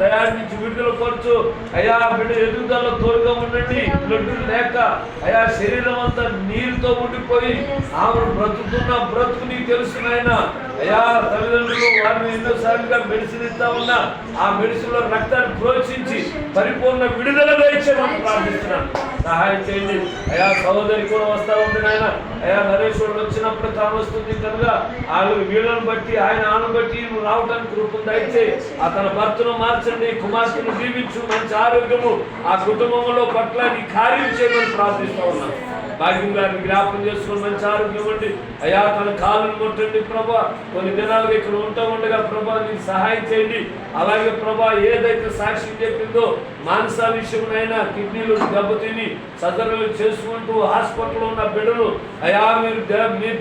తయారు నుంచి విడుదల పరచు అయా. బిడ్డ ఎదుగుదల తోడుగా ఉండండి. బ్లడ్ లేక అయా శరీరం అంతా నీరుతో ఉండిపోయి ఆమె బ్రతుకుతున్న బ్రతుకు నీకు తెలుసు నాయన. అయా తల్లిదండ్రులు వారిని ఎన్నోసార్లుగా మెడిసిన్ ఇస్తా ఉన్నా ఆ మెడిసిన్ లో రక్తాన్ని ప్రోత్సహించి పరిపూర్ణ విడుదల దయచేయమని ప్రార్థిస్తున్నాను. సహాయం చేయండి అయా. సహోదరి కూడా వస్తా ఉంది నాయన. అయా నరేశ్వరుడు వచ్చినప్పుడు తాను వస్తుంది కనుక వాళ్ళు వీళ్ళని బట్టి ఆయన ఆను బట్టి నువ్వు రావడానికి రూపం దయచేయి. ఆ తన భర్తను మార్చండి, కుమార్తెను జీవించు, మంచి ఆరోగ్యము ఆ కుటుంబంలో పట్ల నీ కార్యం చేయమని ప్రార్థిస్తా ఉన్నాను. భాగ్యం గారిని జ్ఞాపకం చేసుకుని మంచి ఆరోగ్యం ఇవ్వండి అయా. తన కాళ్ళను కొట్టండి ప్రభా. కొన్ని దినాలుగా ఇక్కడ ఉంటా ఉండగా ప్రభా నీకు సహాయం చేయండి. అలాగే ప్రభా ఏదైతే సాక్ష్యం చెప్పిందో మానస విషయంలో కిడ్నీలు దెబ్బతిని సదరులు చేసుకుంటూ హాస్పిటల్లో ఉన్న బిడ్డలు అయా మీరు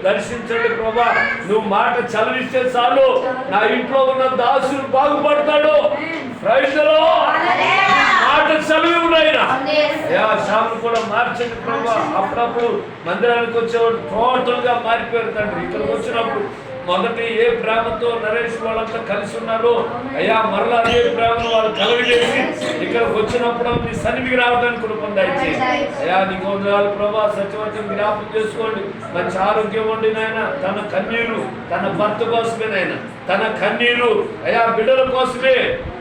దర్శించండి ప్రభా. నువ్వు మాట చలవిస్తే చాలు నా ఇంట్లో ఉన్న దాసులు బాగుపడతాడు. రైతులో మాట చదివి ఉన్నాయన అయా. శ్యాములు కూడా మార్చండి ప్రభా. అప్పుడప్పుడు మందిరానికి వచ్చేవాడు టోటల్ గా మారిపోయారు తండ్రి. ఇక్కడికి వచ్చినప్పుడు మొదటి ఏ ప్రేమతో నరేష్ వాళ్ళంతా కలిసి ఉన్నారో అయ్యా మరలా అదే ప్రేమను వాళ్ళు కలగజేసి ఇక్కడికి వచ్చినప్పుడు నీ సన్నిధికి రావడానికి కృప దయచేయండి అయ్యా. నీకు వందనాలు ప్రభా. సత్యవతిని జ్ఞాపకం చేసుకోండి, మంచి ఆరోగ్యం ఉండి నాయన. తన కన్నీరు తన భర్త కోసమే నాయన, తన కన్నీరు అయ్యా బిడ్డల కోసమే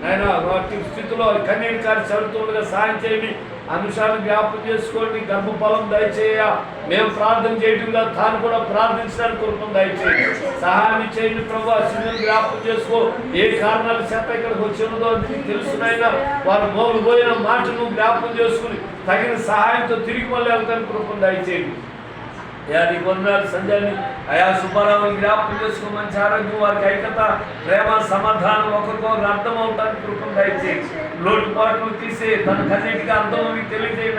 నాయన. వాటి స్థితిలో కన్నీరు కాని చదువుతుండగా సాయం చేయండి. అంశాలు జ్ఞాపకం చేసుకోండి. గర్భఫలం దయచేయ. మేము ప్రార్థన చేయడంగా తాను కూడా ప్రార్థించడానికి కొరకు దయచేయండి. సహాయం చేయండి ప్రభా. సిద్ధులు జ్ఞాపకం చేసుకో. ఏ కారణాల చేత ఇక్కడికి వచ్చినదో తెలుసునైనా వారు మోగులు పోయిన మాటను జ్ఞాపకం చేసుకుని తగిన సహాయంతో తిరిగి మళ్ళీ వెళ్తానికి కొరకు దయచేయండి అయా. నీ వందనాలు సంజయ్ని అయా. సుబ్బారావుని జ్ఞాపకం చేసుకో. మంచి ఆరోగ్యం, వారికి ఐక్యత, ప్రేమ, సమాధానం ఒకరికొకరు అర్థం అవడానికి కృపను దయచేయండి. లోటుపాట్లు తీసే తన కన్నిటిగా అర్థం తెలియజేయండి.